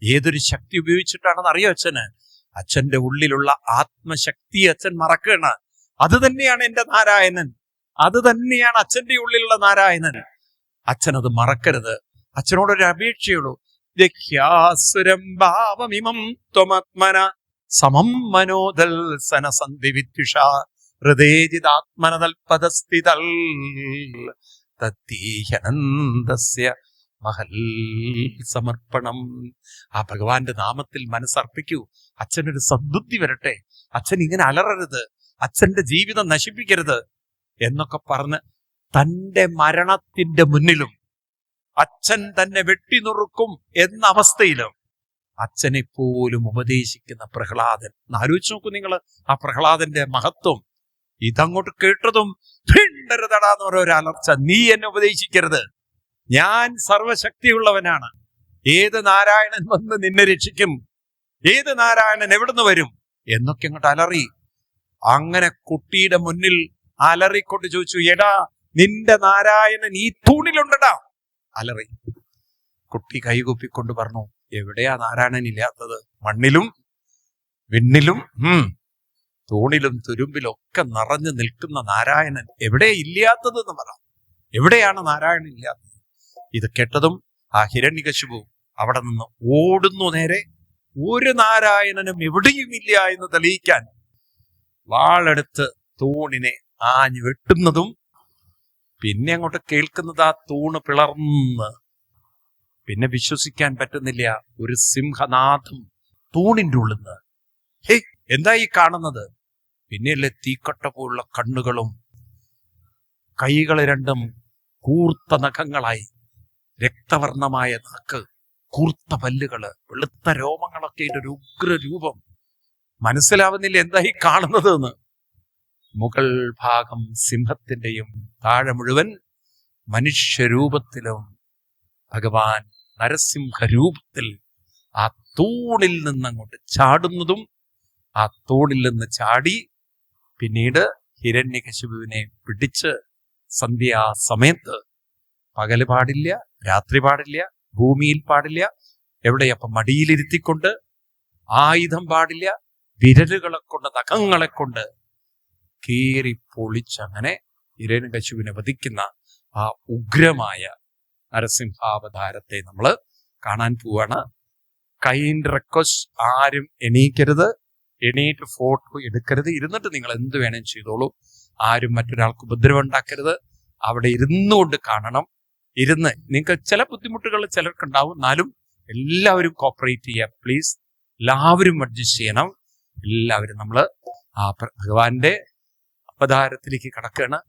ഏതൊരു ശക്തി ഉപയോഗിച്ചിട്ടാണെന്ന് അറിയോ അച്ഛന്? അച്ഛന്റെ ഉള്ളിലുള്ള ആത്മശക്തി അച്ഛൻ മറക്കുകയാണ്. അത് തന്നെയാണ് എന്റെ നാരായണൻ, അത് തന്നെയാണ് അച്ഛന്റെ ഉള്ളിലുള്ള നാരായണൻ. അച്ഛൻ അത് മറക്കരുത്. അച്ഛനോടൊരു അപേക്ഷയുള്ളൂ, ദഹ്യാസുരം ഭാവമിമം ത്വമാത്മന സമം മനോദൽ സനസന്ധി വിദ്വിഷ ഹൃദയജിതാത്മനതൽപദസ്ഥിതൽ തത്തീഹനന്ദസ്യ മഹൽ സമർപ്പണം. ആ ഭഗവാന്റെ നാമത്തിൽ മനസ്സർപ്പിക്കൂ. അച്ഛനൊരു സദ്ബുദ്ധി വരട്ടെ, അച്ഛൻ ഇങ്ങനെ അലറരുത്, അച്ഛന്റെ ജീവിതം നശിപ്പിക്കരുത് എന്നൊക്കെ പറഞ്ഞ് തന്റെ മരണത്തിന്റെ മുന്നിലും അച്ഛൻ തന്നെ വെട്ടിനുറുക്കും എന്ന അവസ്ഥയിലും അച്ഛനെ പോലും ഉപദേശിക്കുന്ന പ്രഹ്ലാദൻ. ആലോചിച്ച് നോക്കൂ നിങ്ങൾ ആ പ്രഹ്ലാദന്റെ മഹത്വം. ഇതങ്ങോട്ട് കേട്ടതും ഭിണ്ടരുതടാന്ന് ഓരോ അലർച്ച. നീ എന്നെ ഉപദേശിക്കരുത്, ഞാൻ സർവശക്തിയുള്ളവനാണ്. ഏത് നാരായണൻ വന്ന് നിന്നെ രക്ഷിക്കും? ഏത് നാരായണൻ എവിടുന്ന് വരും എന്നൊക്കെ അങ്ങോട്ട് അലറി. അങ്ങനെ കുട്ടിയുടെ മുന്നിൽ അലറിക്കൊണ്ട് ചോദിച്ചു, എടാ നിന്റെ നാരായണൻ ഈ തൂണിലുണ്ടടാ. അലറി. കുട്ടി കൈകൂപ്പിക്കൊണ്ട് പറഞ്ഞു, എവിടെയാ നാരായണൻ ഇല്ലാത്തത്? മണ്ണിലും വിണ്ണിലും തൂണിലും തുരുമ്പിലും ഒക്കെ നിറഞ്ഞു നിൽക്കുന്ന നാരായണൻ എവിടെ ഇല്ലാത്തത് എന്ന് പറ. എവിടെയാണ് നാരായണൻ ഇല്ലാത്തത്? ഇത് കേട്ടതും ആ ഹിരണ്യകശിപു അവിടെ നിന്ന് ഓടുന്നു നേരെ. ഒരു നാരായണനും എവിടെയുമില്ല എന്ന് തെളിയിക്കാൻ വാളെടുത്ത് തൂണിനെ ആഞ്ഞു വെട്ടുന്നതും പിന്നെ അങ്ങോട്ട് കേൾക്കുന്നത് ആ തൂണ് പിളർന്ന്. പിന്നെ വിശ്വസിക്കാൻ പറ്റുന്നില്ല, ഒരു സിംഹനാഥം തൂണിന്റെ ഉള്ളിന്ന്. ഹേ, എന്താ ഈ കാണുന്നത്? പിന്നെയല്ലേ തീക്കട്ട പോലുള്ള കണ്ണുകളും കൈകൾ രണ്ടും കൂർത്ത നഖങ്ങളായി, രക്തവർണമായ നാക്ക്, കൂർത്ത പല്ലുകള്, വെളുത്ത രോമങ്ങളൊക്കെ ഒരു ഉഗ്രരൂപം. മനസ്സിലാവുന്നില്ല എന്താ ഈ കാണുന്നത് എന്ന്. മുകൾ ഭാഗം സിംഹത്തിന്റെയും താഴെ മുഴുവൻ മനുഷ്യരൂപത്തിലും ഭഗവാൻ നരസിംഹരൂപത്തിൽ ആ തൂണിൽ നിന്നങ്ങോട്ട് ചാടുന്നതും ആ തൂണിൽ നിന്ന് ചാടി പിന്നീട് ഹിരണ്യകശിപുവിനെ പിടിച്ച് സന്ധ്യാസമയത്ത്, പകല് പാടില്ല, രാത്രി പാടില്ല, ഭൂമിയിൽ പാടില്ല, എവിടെയപ്പം മടിയിലിരുത്തിക്കൊണ്ട്, ആയുധം പാടില്ല, വിരലുകളെ കൊണ്ട് നഖങ്ങളെ കൊണ്ട് കീറി പൊളിച്ചങ്ങനെ ഹിരണ്യകശിപുവിനെ വധിക്കുന്ന ആ ഉഗ്രമായ നരസിംഹാവതാരത്തെ നമ്മൾ കാണാൻ പോവാണ്. കൈൻഡ് റിക്വസ്റ്റ്, ആരും എണീക്കരുത്. എണീറ്റ് ഫോട്ടോ എടുക്കരുത്. ഇരുന്നിട്ട് നിങ്ങൾ എന്ത് വേണേലും ചെയ്തോളൂ. ആരും മറ്റൊരാൾക്ക് ഉപദ്രവം ഉണ്ടാക്കരുത്. അവിടെ ഇരുന്നുകൊണ്ട് കാണണം. ഇരുന്ന് നിങ്ങൾക്ക് ചില ബുദ്ധിമുട്ടുകൾ ചിലർക്കുണ്ടാവും, എന്നാലും എല്ലാവരും കോപ്പറേറ്റ് ചെയ്യുക പ്ലീസ്. എല്ലാവരും അഡ്ജസ്റ്റ് ചെയ്യണം. എല്ലാവരും നമ്മൾ ആ ഭഗവാന്റെ അവതാരത്തിലേക്ക് കടക്കുകയാണ്.